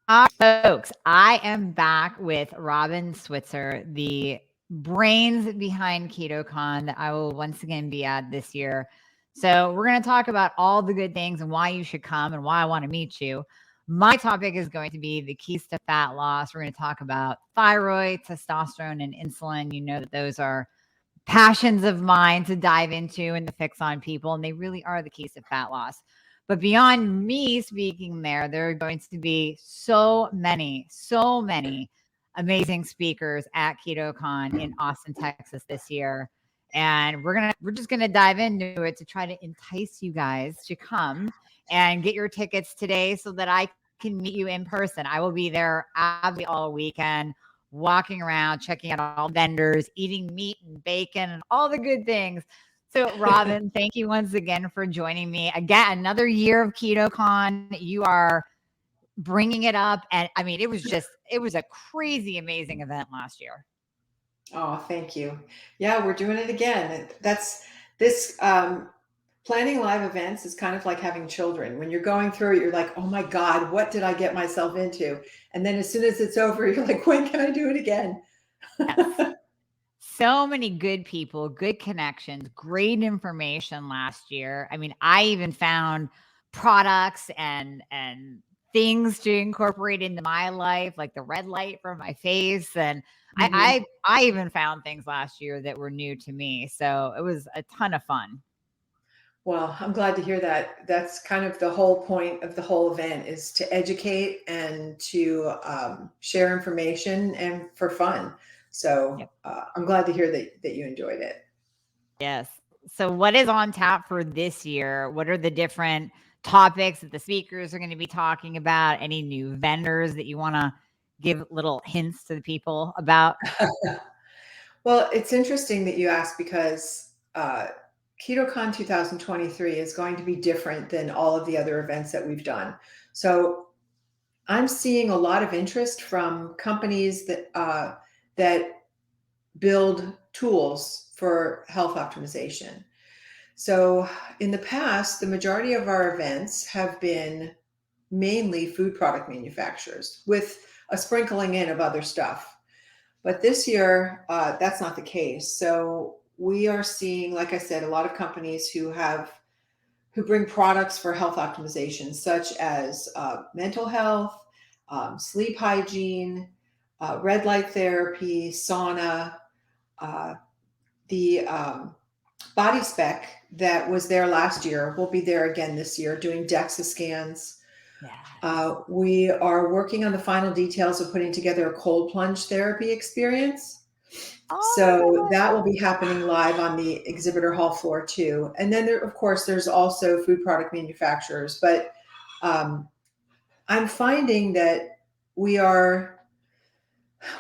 Folks, I am back with Robin Switzer, the brains behind KetoCon that I will once again be at this year. So, we're going to talk about all the good things and why you should come and why I want to meet you. My topic is going to be the keys to fat loss. We're going to talk about thyroid, testosterone, and insulin. You know that those are passions of mine to dive into and to fix on people, and they really are the keys to fat loss. But beyond me speaking there are going to be so many amazing speakers at KetoCon in Austin, Texas this year. And we're just gonna dive into it to try to entice you guys to come and get your tickets today so that I can meet you in person. I will be there absolutely all weekend, walking around, checking out all the vendors, eating meat and bacon and all the good things. So, Robin, thank you once again for joining me. Again, another year of KetoCon. You are bringing it up. And I mean, it was a crazy, amazing event last year. Oh, thank you. Yeah, we're doing it again. That's this planning live events is kind of like having children. When you're going through it, you're like, oh my God, what did I get myself into? And then as soon as it's over, you're like, when can I do it again? Yes. So many good people, good connections, great information last year. I mean, I even found products and things to incorporate into my life, like the red light for my face. And I, Mhm. I I even found things last year that were new to me. So it was a ton of fun. Well, I'm glad to hear that. That's kind of the whole point of the whole event is to educate and to share information and for fun. So Yep. I'm glad to hear that you enjoyed it. Yes. So what is on tap for this year? What are the different topics that the speakers are going to be talking about? Any new vendors that you want to give little hints to the people about? Well, it's interesting that you asked because KetoCon 2023 is going to be different than all of the other events that we've done. So I'm seeing a lot of interest from companies that build tools for health optimization. So in the past, the majority of our events have been mainly food product manufacturers with a sprinkling in of other stuff. But this year, that's not the case. So we are seeing, like I said, a lot of companies who bring products for health optimization, such as mental health, sleep hygiene, red light therapy, sauna, uh, the body spec that was there last year will be there again this year, doing Dexa scans. Yes. We are working on the final details of putting together a cold plunge therapy experience. So Oh that will be happening live on the exhibitor hall floor too. And then there, of course, there's also food product manufacturers, but um, I'm finding that we are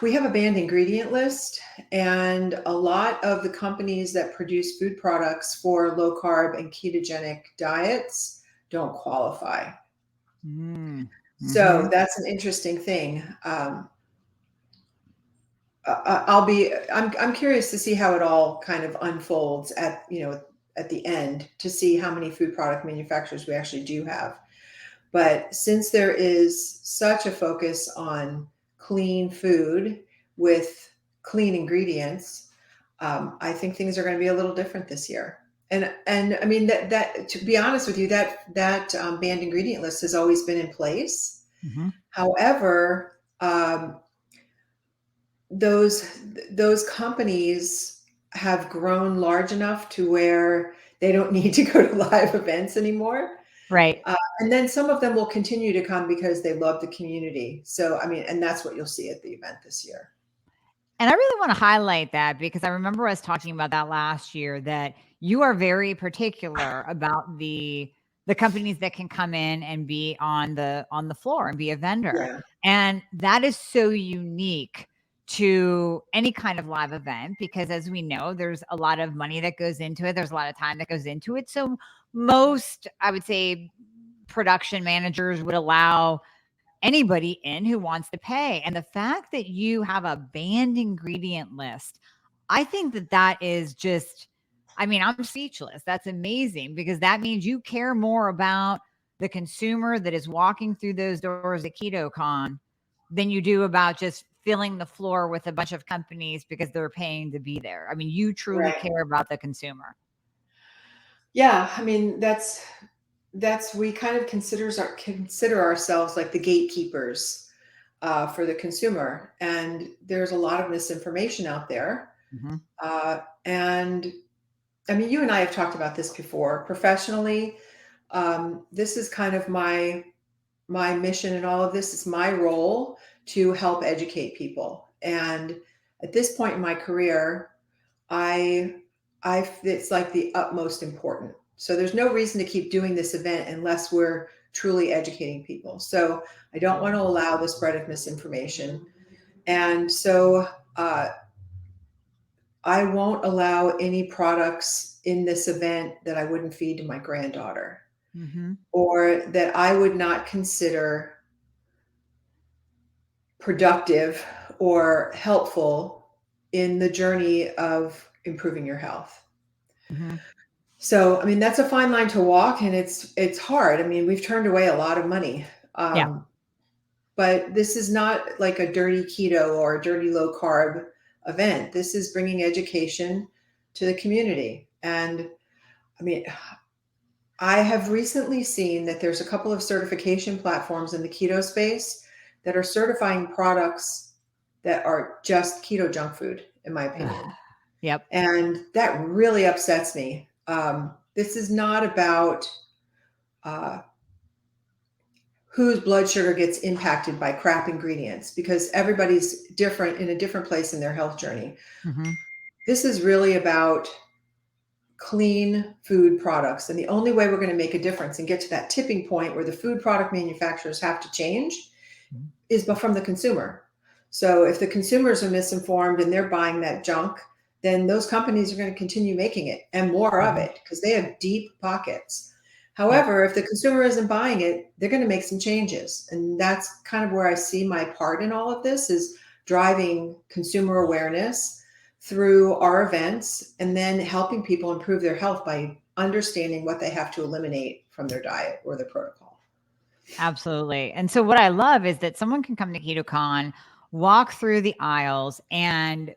we have a banned ingredient list, and a lot of the companies that produce food products for low carb and ketogenic diets don't qualify. my God. So Mm-hmm. that's an interesting thing. I'm curious to see how it all kind of unfolds at the end to see how many food product manufacturers we actually do have. But since there is such a focus on clean food with clean ingredients, I think things are going to be a little different this year. And I mean that to be honest with you, that banned ingredient list has always been in place. Mm-hmm. However, those companies have grown large enough to where they don't need to go to live events anymore. Right. And then some of them will continue to come because they love the community. So, I mean, and that's what you'll see at the event this year. And I really want to highlight that because I remember us talking about that last year that you are very particular about the companies that can come in and be on the floor and be a vendor. Yeah. And that is so unique to any kind of live event because as we know there's a lot of money that goes into it. There's a lot of time that goes into it. So most I would say production managers would allow anybody in who wants to pay. And the fact that you have a banned ingredient list, I think that that is just, I mean, I'm speechless. That's amazing because that means you care more about the consumer that is walking through those doors at KetoCon than you do about just filling the floor with a bunch of companies because they're paying to be there. I mean, you truly Right. care about the consumer. Yeah. I mean, we kind of consider ourselves like the gatekeepers for the consumer. And there's a lot of misinformation out there. Mm-hmm. And I mean, you and I have talked about this before. Professionally, this is kind of my mission in all of this. Is my role to help educate people. And at this point in my career, I it's like the utmost important. So there's no reason to keep doing this event unless we're truly educating people. So I don't want to allow the spread of misinformation. And so I won't allow any products in this event that I wouldn't feed to my granddaughter, Mm-hmm. or that I would not consider productive or helpful in the journey of improving your health. Mm-hmm. So, I mean, that's a fine line to walk, and it's hard. I mean, we've turned away a lot of money. Yeah. But this is not like a dirty keto or a dirty low carb event. This is bringing education to the community. And I mean, I have recently seen that there's a couple of certification platforms in the keto space that are certifying products that are just keto junk food, in my opinion. Yep. And that really upsets me. This is not about whose blood sugar gets impacted by crap ingredients, because everybody's different in a different place in their health journey. Mm-hmm. This is really about clean food products. And the only way we're going to make a difference and get to that tipping point where the food product manufacturers have to change is from the consumer. So if the consumers are misinformed and they're buying that junk, then those companies are going to continue making it and more of it because they have deep pockets. However, if the consumer isn't buying it, they're going to make some changes. And that's kind of where I see my part in all of this, is driving consumer awareness through our events and then helping people improve their health by understanding what they have to eliminate from their diet or their protocol. Absolutely. And so what I love is that someone can come to KetoCon, walk through the aisles, and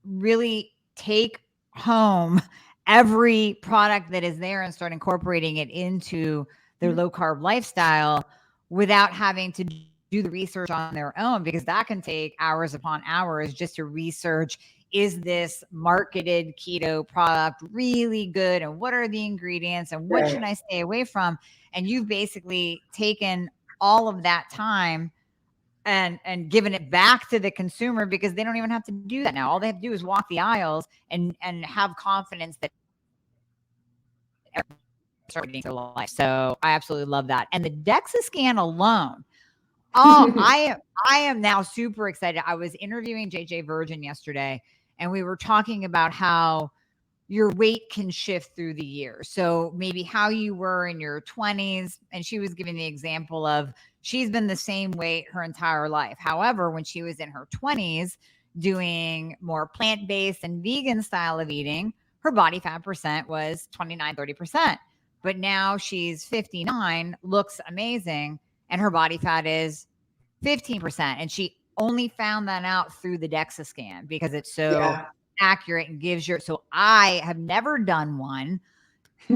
really take home every product that is there and start incorporating it into their low carb lifestyle without having to do the research on their own, because that can take hours upon hours just to research, is this marketed keto product really good, and what are the ingredients, and what should I stay away from? And you've basically taken all of that time and given it back to the consumer, because they don't even have to do that now. All they have to do is walk the aisles and have confidence that everything's their life. So I absolutely love that. And the Dexa scan alone, I am now super excited. I was interviewing JJ Virgin yesterday, and we were talking about how your weight can shift through the years. So maybe how you were in your 20s. And she was giving the example of she's been the same weight her entire life. However, when she was in her 20s doing more plant-based and vegan style of eating, her body fat percent was 29, 30%. But now she's 59, looks amazing, and her body fat is 15%. And she only found that out through the Dexa scan because it's so accurate and gives your, so I have never done one.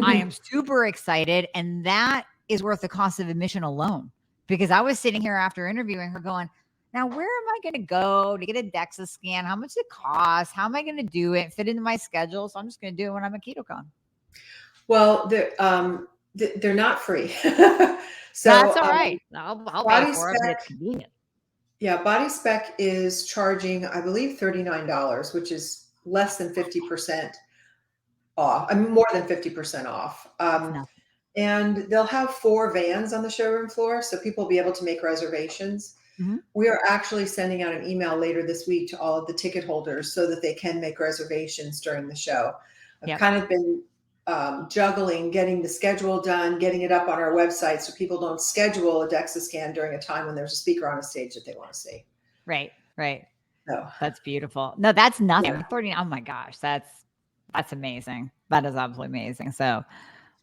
I am super excited. And that is worth the cost of admission alone, because I was sitting here after interviewing her going, now, where am I going to go to get a Dexa scan? How much does it cost? How am I going to do it? Fit into my schedule? So I'm just going to do it when I'm at KetoCon. Well, they're not free. So that's all right. I'll pay for it, but it's convenient. Yeah, Body Spec is charging, I believe, $39, which is less than 50% off. I mean, more than 50% off. And they'll have 4 vans on the showroom floor, so people will be able to make reservations. Mm-hmm. We are actually sending out an email later this week to all of the ticket holders so that they can make reservations during the show. I've kind of been juggling getting the schedule done, getting it up on our website so people don't schedule a Dexa scan during a time when there's a speaker on a stage that they want to see. Right. So that's beautiful. No, that's nothing. 30. Oh my gosh, that's amazing. That is absolutely amazing. So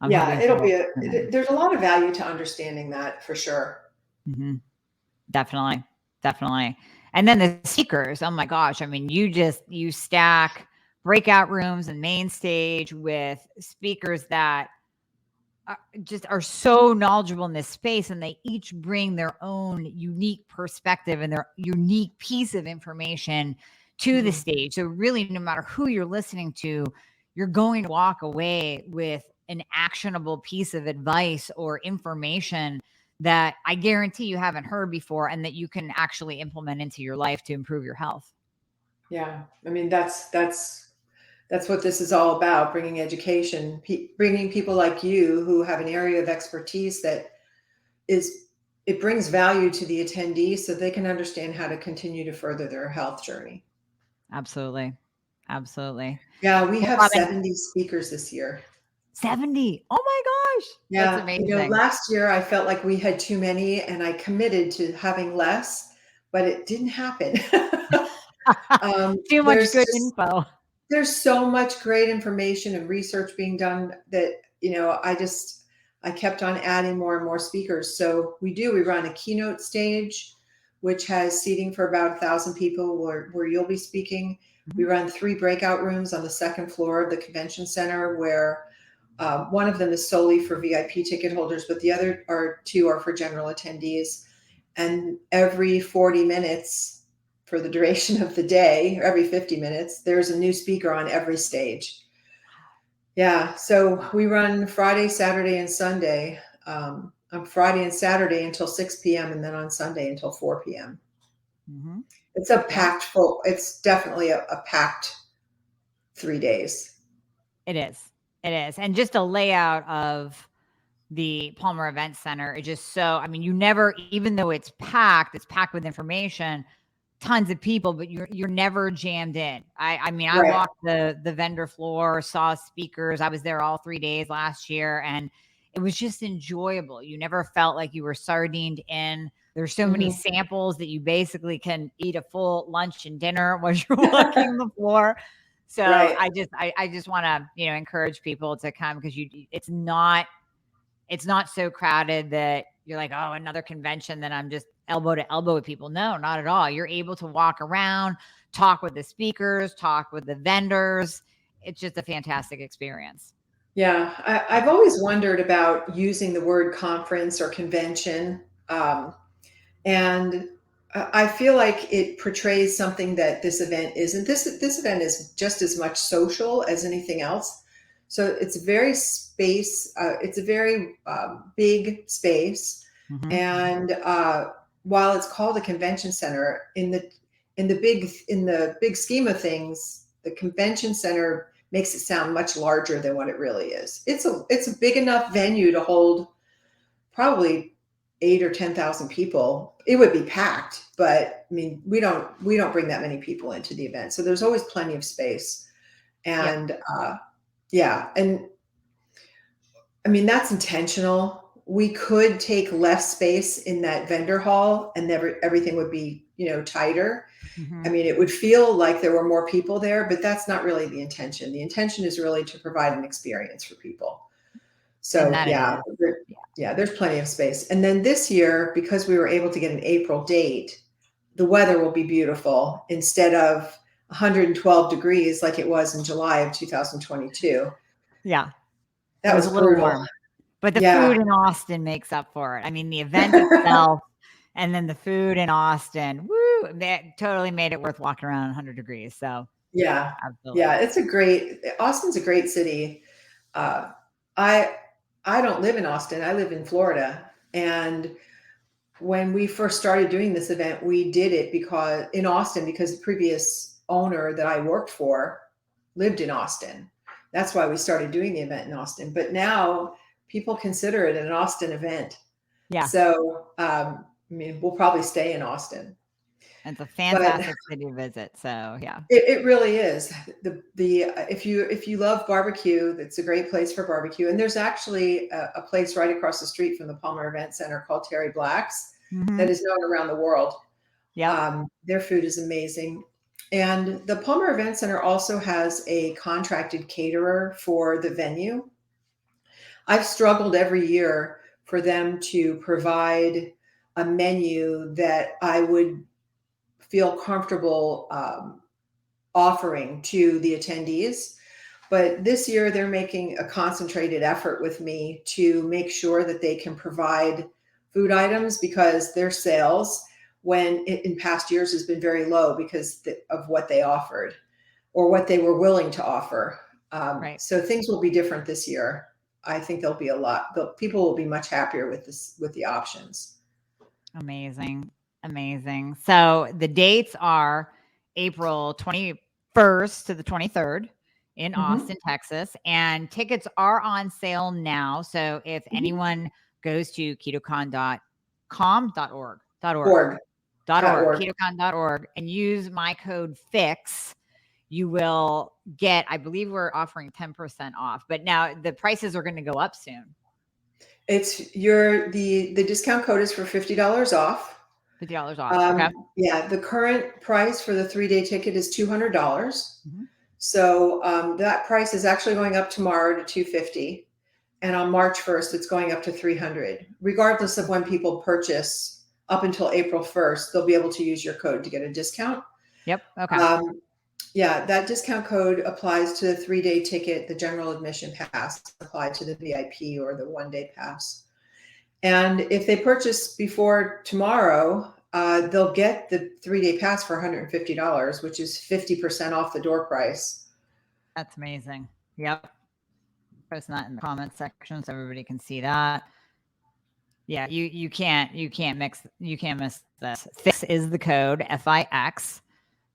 I'm Yeah, hoping it'll people. be there's a lot of value to understanding that for sure. Mm-hmm. Definitely. Definitely. And then the speakers, oh my gosh. I mean, you stack breakout rooms and main stage with speakers that just are so knowledgeable in this space, and they each bring their own unique perspective and their unique piece of information to the stage. So really, no matter who you're listening to, you're going to walk away with an actionable piece of advice or information that I guarantee you haven't heard before and that you can actually implement into your life to improve your health. Yeah, I mean that's what this is all about, bringing education, bringing people like you who have an area of expertise that is, it brings value to the attendees so they can understand how to continue to further their health journey. Absolutely. Absolutely. Yeah, we Well, have Robin, 70 speakers this year. 70. Oh my gosh. That's Yeah, amazing. last year I felt like we had too many and I committed to having less, but it didn't happen. Too much There's good just info. there's so much great information and research being done that, I kept on adding more and more speakers. So we run a keynote stage, which has seating for about 1,000 people where you'll be speaking. We run 3 breakout rooms on the second floor of the convention center where one of them is solely for VIP ticket holders, but the other 2 are for general attendees. And every 40 minutes for the duration of the day, or every 50 minutes, there's a new speaker on every stage. Yeah, so we run Friday, Saturday, and Sunday. On Friday and Saturday until 6 p.m. and then on Sunday until 4 p.m. Mm-hmm. It's a Yeah, packed full. It's definitely a packed 3 days. it is. It is. And just a layout of the Palmer Event Center is just so, I mean, you never, even though it's packed with information, tons of people, but you're never jammed in. I mean, I Right. walked the vendor floor, saw speakers. I was there all 3 days last year, and it was just enjoyable. You never felt like you were sardined in. There's so many Mhm. samples that you basically can eat a full lunch and dinner while you're walking the floor. So Right. I just want to, encourage people to come because it's not so crowded that you're like, oh, another convention, then I'm just elbow to elbow with people. No, not at all. You're able to walk around, talk with the speakers, talk with the vendors. It's just a fantastic experience. Yeah, I've always wondered about using the word conference or convention. And I feel like it portrays something that this event isn't. This event is just as much social as anything else. So it's very space. It's a very big space, Mm-hmm. and while it's called a convention center, in the big scheme of things, the convention center makes it sound much larger than what it really is. It's a big enough venue to hold probably 8 or 10,000 people. It would be packed, but I mean, we don't bring that many people into the event, so there's always plenty of space. Yep. And yeah, and I mean that's intentional. We could take less space in that vendor hall, and everything would be tighter. Mm-hmm. I mean, it would feel like there were more people there, but that's not really the intention. The intention is really to provide an experience for people. And So that it is. yeah, there's plenty of space. And then this year, because we were able to get an April date, the weather will be beautiful instead of 112 degrees like it was in July of 2022. Yeah. It That was was a little brutal. warm, but the Yeah, food in Austin makes up for it. I mean, the event itself and then the food in Austin, woo, that totally made it worth walking around 100 degrees. So yeah, absolutely. yeah. Austin's a great city. Uh, I I don't live in Austin. I live in Florida, and when we first started doing this event, we did it because the previous owner that I worked for lived in Austin. That's why we started doing the event in Austin. But now people consider it an Austin event. Yeah. So, I mean, we'll probably stay in Austin, It's a but fantastic city to visit. So yeah. it really is. The if you love barbecue, it's a great place for barbecue. And there's actually a place right across the street from the Palmer Event Center called Terry Black's that Mm-hmm. is known around the world. Yep. Their food is amazing. And the Palmer Event Center also has a contracted caterer for the venue. I've struggled every year for them to provide a menu that I would feel comfortable offering to the attendees. But this year they're making a concentrated effort with me to make sure that they can provide food items, because their sales in past years has been very low because of what they offered or what they were willing to offer. Right. So things will be different this year. I think there'll be people will be much happier with the options. Amazing. Amazing. So the dates are April 21st to the 23rd in Austin, Texas, and tickets are on sale now. So if anyone goes to ketocon.com.org, ketocon.org, and use my code FIX, you will get, I believe we're offering 10% off, but now the prices are going to go up soon. It's the discount code is for $50 off. $50 off. Okay. Yeah, the current price for the 3-day ticket is $200. So that price is actually going up tomorrow to $250, and on March 1st it's going up to $300. Regardless of when people purchase, up until April 1st, they'll be able to use your code to get a discount. Yep. Okay. Yeah, that discount code applies to the 3-day ticket. The general admission pass applied to the VIP or the 1-day pass. And if they purchase before tomorrow, they'll get the 3-day pass for $150, which is 50% off the door price. That's amazing. Yep. Post that in the comment section so everybody can see that. Yeah, you can't miss this. This is the code FIX.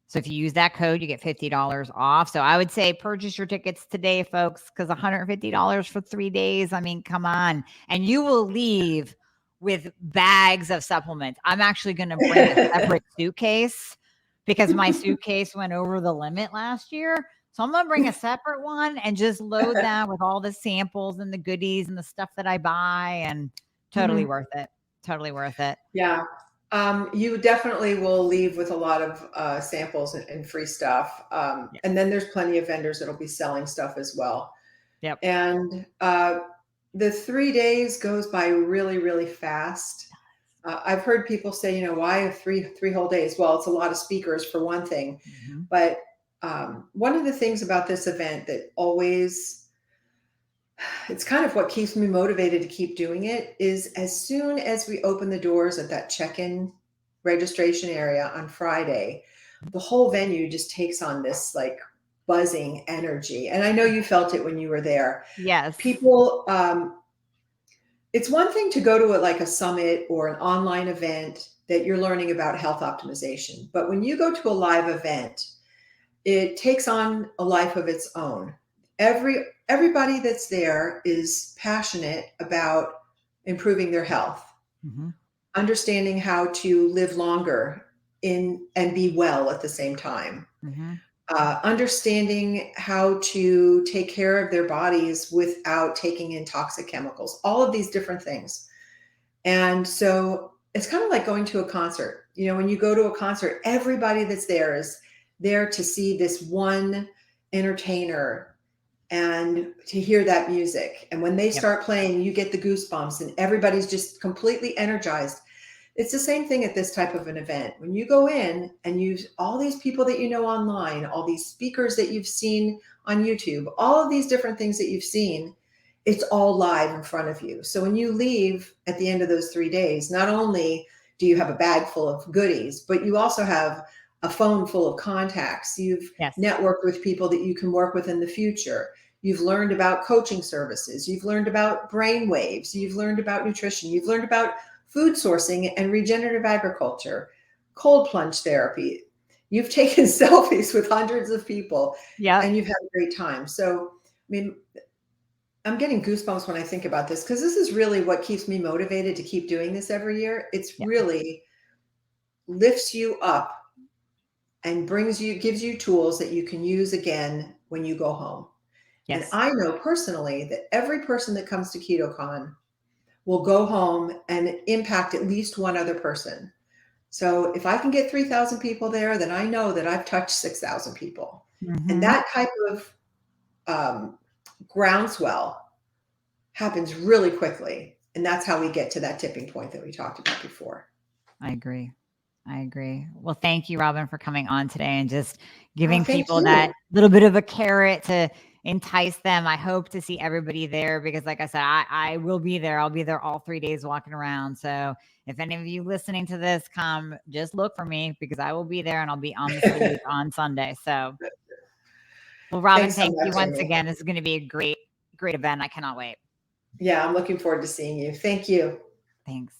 So if you use that code, you get $50 off. So I would say purchase your tickets today, folks, because $150 for 3 days. I mean, come on. And you will leave with bags of supplements. I'm actually going to bring a separate suitcase because my suitcase went over the limit last year. So I'm going to bring a separate one and just load that with all the samples and the goodies and the stuff that I buy, and totally worth it. Totally worth it. Yeah. You definitely will leave with a lot of samples and free stuff. And then there's plenty of vendors that'll be selling stuff as well. Yep. And the 3 days goes by really, really fast. I've heard people say, why three whole days? Well, it's a lot of speakers for one thing. But one of the things about this event that it's kind of what keeps me motivated to keep doing it, is as soon as we open the doors at that check-in registration area on Friday, the whole venue just takes on this like buzzing energy. And I know you felt it when you were there. Yes. People, it's one thing to go to a summit or an online event that you're learning about health optimization. But when you go to a live event, it takes on a life of its own. Everybody that's there is passionate about improving their health, understanding how to live longer and be well at the same time, understanding how to take care of their bodies without taking in toxic chemicals, all of these different things. And so it's kind of like going to a concert. When you go to a concert, everybody that's there is there to see this one entertainer and to hear that music. And when they start playing, you get the goosebumps and everybody's just completely energized. It's the same thing at this type of an event. When you go in and use all these people that you know online, all these speakers that you've seen on YouTube, all of these different things that you've seen, it's all live in front of you. So when you leave at the end of those 3 days, not only do you have a bag full of goodies, but you also have a phone full of contacts. You've networked with people that you can work with in the future. You've learned about coaching services. You've learned about brain waves. You've learned about nutrition. You've learned about food sourcing and regenerative agriculture, cold plunge therapy. You've taken selfies with hundreds of people and you've had a great time. So, I'm getting goosebumps when I think about this, because this is really what keeps me motivated to keep doing this every year. It's really lifts you up and gives you tools that you can use again when you go home. And I know personally that every person that comes to KetoCon will go home and impact at least one other person. So if I can get 3,000 people there, then I know that I've touched 6,000 people. And that type of groundswell happens really quickly. And that's how we get to that tipping point that we talked about before. I agree. Well, thank you, Robin, for coming on today and just Oh, giving thank people you. that little bit of a carrot to entice them. I hope to see everybody there because, like I said, I will be there. I'll be there all 3 days walking around. So if any of you listening to this come, just look for me because I will be there and I'll be on the stage on Sunday. So, well, Robin, Thanks so thank you much, once Amie. again. This is going to be a great event. I cannot wait. Yeah, I'm looking forward to seeing you. Thank you. Thanks.